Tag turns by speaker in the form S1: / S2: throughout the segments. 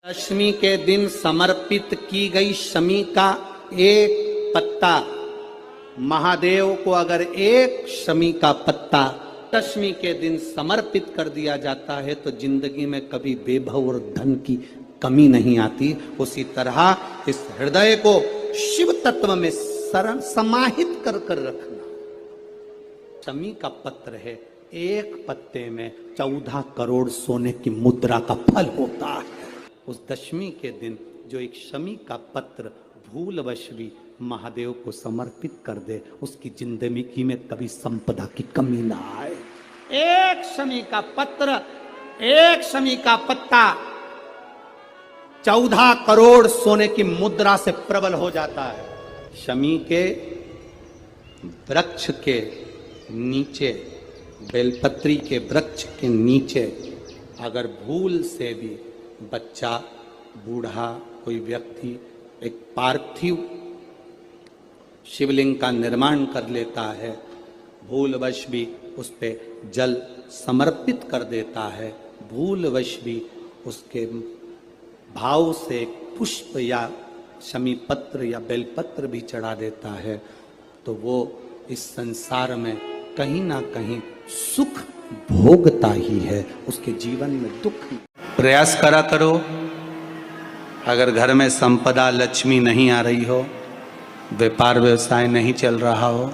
S1: दशमी के दिन समर्पित की गई शमी का एक पत्ता, महादेव को अगर एक शमी का पत्ता दशमी के दिन समर्पित कर दिया जाता है तो जिंदगी में कभी वैभव और धन की कमी नहीं आती। उसी तरह इस हृदय को शिव तत्व में समाहित कर रखना। शमी का पत्र है, एक पत्ते में 14 करोड़ सोने की मुद्रा का फल होता है। उस दशमी के दिन जो एक शमी का पत्र भूलवश भी महादेव को समर्पित कर दे, उसकी जिंदगी में कभी संपदा की कमी ना आए। एक शमी का पत्र, एक शमी का पत्ता 14 करोड़ सोने की मुद्रा से प्रबल हो जाता है। शमी के वृक्ष के नीचे, बेलपत्री के वृक्ष के नीचे अगर भूल से भी बच्चा, बूढ़ा, कोई व्यक्ति एक पार्थिव शिवलिंग का निर्माण कर लेता है, भूलवश भी उस पे जल समर्पित कर देता है, भूलवश भी उसके भाव से पुष्प या शमी पत्र या बेलपत्र भी चढ़ा देता है, तो वो इस संसार में कहीं ना कहीं सुख भोगता ही है, उसके जीवन में दुख नहीं। प्रयास करा करो, अगर घर में संपदा लक्ष्मी नहीं आ रही हो, व्यापार व्यवसाय नहीं चल रहा हो,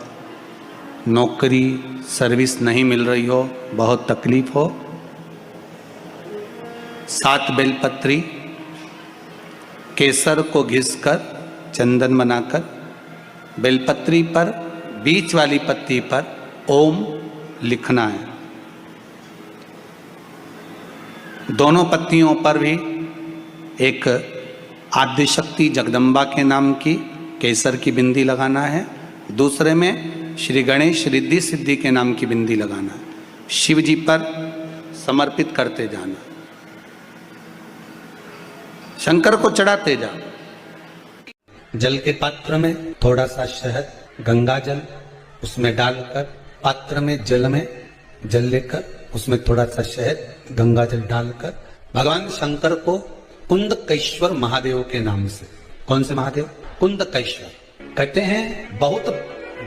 S1: नौकरी सर्विस नहीं मिल रही हो, बहुत तकलीफ हो, 7 बेलपत्री केसर को घिसकर चंदन बनाकर बेलपत्री पर बीच वाली पत्ती पर ओम लिखना है। दोनों पत्तियों पर भी एक आद्यशक्ति जगदम्बा के नाम की केसर की बिंदी लगाना है, दूसरे में श्री गणेश रिद्धि सिद्धि के नाम की बिंदी लगाना है। शिव जी पर समर्पित करते जाना, शंकर को चढ़ाते जाओ। जल के पात्र में थोड़ा सा शहद, गंगा जल उसमें डालकर, पात्र में जल लेकर उसमें थोड़ा सा शहद, गंगा जल डालकर भगवान शंकर को कुंदकेश्वर महादेव के नाम से, कौन से महादेव? कुंदकेश्वर। कहते हैं बहुत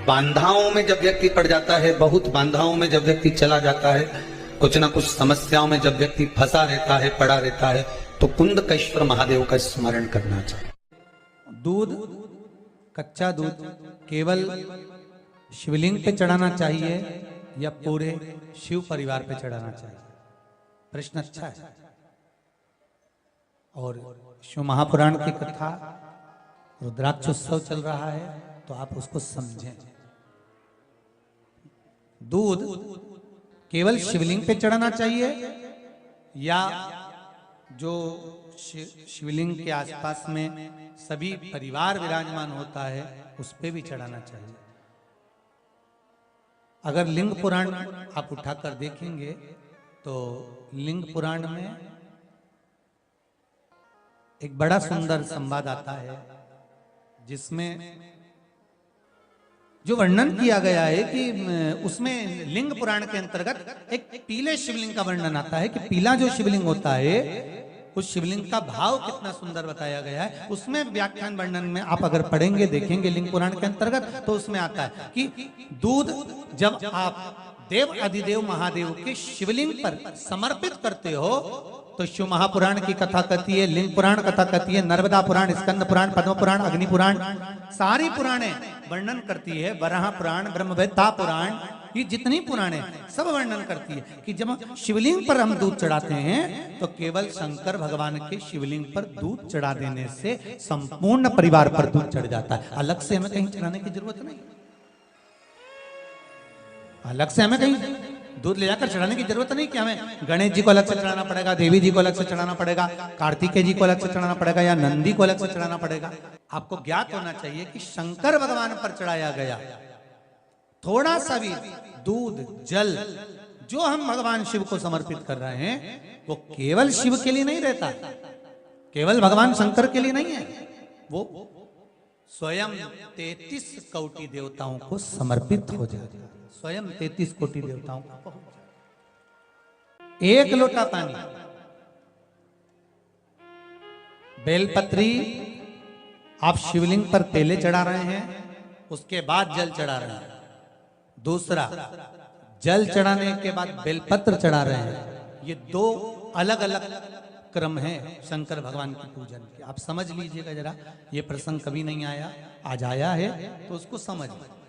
S1: बांधाओं में जब व्यक्ति पड़ जाता है, बहुत बांधाओं में जब व्यक्ति चला जाता है, कुछ ना कुछ समस्याओं में जब व्यक्ति फंसा रहता है, पड़ा रहता है, तो कुंदकेश्वर महादेव का स्मरण करना चाहिए।
S2: दूध, कच्चा दूध केवल शिवलिंग पे चढ़ाना चाहिए या पूरे शिव परिवार पे चढ़ाना चाहिए? प्रश्न अच्छा है। और शिव महापुराण की कथा, रुद्राक्ष उत्सव चल रहा है, तो आप उसको समझें। दूध केवल शिवलिंग पे चढ़ाना चाहिए या जो शिवलिंग के आसपास में सभी परिवार विराजमान होता है उस पे भी चढ़ाना चाहिए? अगर लिंग पुराण आप उठाकर देखेंगे तो लिंग पुराण में एक बड़ा सुंदर संवाद आता है जिसमें जो वर्णन किया गया है कि उसमें लिंग पुराण के अंतर्गत एक पीले शिवलिंग का वर्णन आता है कि पीला जो शिवलिंग होता है उस शिवलिंग का भाव कितना सुंदर बताया गया है। उसमें व्याख्यान वर्णन में आप अगर पढ़ेंगे, देखेंगे लिंग पुराण के अंतर्गत, तो उसमें आता है कि दूध जब आप देव अधिदेव महादेव के शिवलिंग पर समर्पित करते हो तो शिव महापुराण की कथा कहती है, लिंग पुराण कथा कहती है, नर्मदा पुराण, स्कंद पुराण, पद्म पुराण, अग्नि पुराण, सारी पुराणे वर्णन करती है, वराह पुराण, ब्रह्मवेत्ता पुराण, ये जितनी पुराणे सब वर्णन करती है कि जब शिवलिंग पर हम दूध चढ़ाते हैं तो केवल शंकर भगवान के शिवलिंग पर दूध चढ़ा देने से संपूर्ण परिवार पर दूध चढ़ जाता है। अलग से हमें कहीं चढ़ाने की जरूरत नहीं, अलग से हमें कहीं दूध ले जाकर चढ़ाने की जरूरत नहीं कि हमें गणेश जी को अलग से चढ़ाना पड़ेगा, देवी जी को अलग से चढ़ाना पड़ेगा, कार्तिकेय जी को अलग से चढ़ाना पड़ेगा या नंदी को अलग से चढ़ाना पड़ेगा। आपको ज्ञात होना चाहिए कि शंकर भगवान पर चढ़ाया गया थोड़ा सा भी दूध, जल जो हम भगवान शिव को समर्पित कर रहे हैं वो केवल शिव के लिए नहीं रहता, केवल भगवान शंकर के लिए नहीं है, वो स्वयं 33 कोटि देवताओं को समर्पित हो जाता है। स्वयं 33 कोटि देवताओं को एक लोटा पानी बेलपत्री आप शिवलिंग पर पहले चढ़ा रहे हैं, उसके बाद जल चढ़ा रहे हैं। दूसरा, जल चढ़ाने के बाद बेलपत्र चढ़ा रहे हैं। ये दो अलग अलग क्रम है शंकर भगवान की पूजन के। आप समझ लीजिएगा जरा, ये प्रसंग कभी नहीं आया, आज आया है तो उसको समझ लीजिए।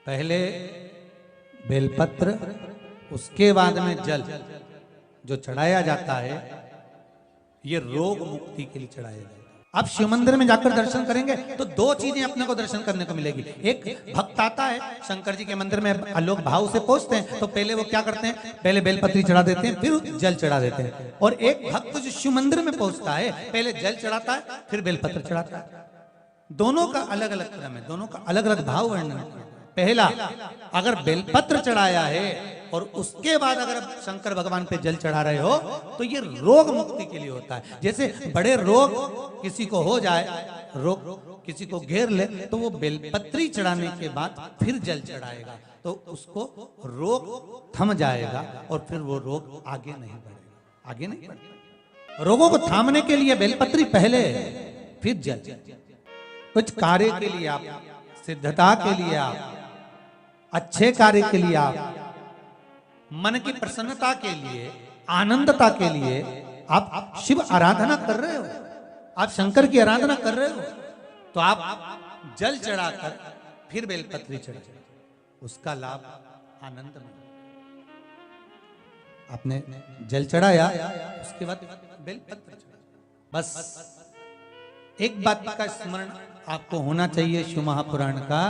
S2: पहले बेलपत्र, उसके बाद में जल जो चढ़ाया जाता है, ये रोग मुक्ति के लिए चढ़ाया जाता है। आप शिव मंदिर में जाकर दर्शन करेंगे तो दो चीजें अपने को दर्शन करने को मिलेगी। एक, भक्त आता है शंकर जी के मंदिर में, लोग भाव से पहुंचते हैं तो पहले वो क्या करते हैं, पहले बेलपत्री चढ़ा देते हैं, फिर जल चढ़ा देते हैं। और एक भक्त जो शिव मंदिर में पहुंचता है, पहले जल चढ़ाता है, फिर बेलपत्र चढ़ाता है। दोनों का अलग अलग क्रम है, दोनों का अलग अलग भाव वर्णन है। पहला, अगर बेलपत्र चढ़ाया है और उसके बाद अगर शंकर भगवान पे जल चढ़ा रहे हो तो ये रोग मुक्ति के लिए होता है। जैसे बड़े रोग किसी को हो जाए, रोग किसी को घेर ले, तो वो बेलपत्री चढ़ाने के बाद फिर जल चढ़ाएगा तो उसको रोग थम जाएगा और फिर वो रोग आगे नहीं बढ़ेगा, आगे नहीं बढ़ेगा। रोगों को थामने के लिए बेलपत्री पहले, फिर जल। कुछ कार्य के लिए आप, सिद्धता के लिए आप, अच्छे कार्य के लिए आप, मन की प्रसन्नता के लिए, आनंदता के लिए आप शिव आराधना कर रहे हो, आप शंकर की आराधना कर रहे हो, तो आप जल चढ़ाकर फिर बेलपत्री चढ़ाए, उसका लाभ आनंद में। आपने जल चढ़ाया, उसके बाद बेलपत्र चढ़ाया। बस एक बात का स्मरण आपको होना चाहिए शिव महापुराण का,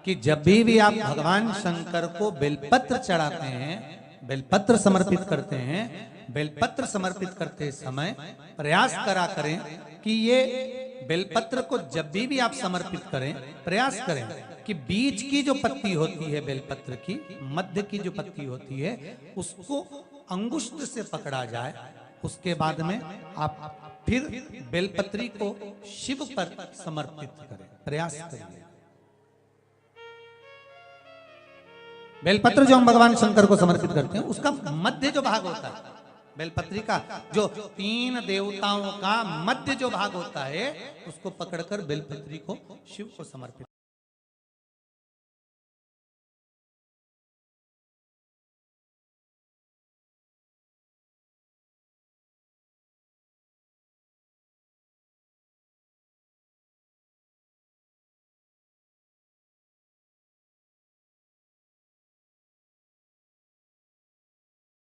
S2: कि जब भी आप भगवान शंकर को बेलपत्र चढ़ाते हैं, बेलपत्र समर्पित करते हैं, बेलपत्र समर्पित करते समय प्रयास करा करें कि ये बेलपत्र को जब भी आप समर्पित करें, प्रयास करें कि बीच की जो पत्ती होती है बेलपत्र की, मध्य की जो पत्ती होती है, उसको अंगुष्ठ से पकड़ा जाए। उसके बाद में आप फिर बेलपत्री को शिव पर समर्पित करें, प्रयास करें। बेलपत्र जो हम भगवान शंकर को समर्पित करते हैं, उसका मध्य जो भाग होता है, बेलपत्री का जो 3 देवताओं का मध्य जो भाग होता है, उसको पकड़कर बेलपत्री को शिव को समर्पित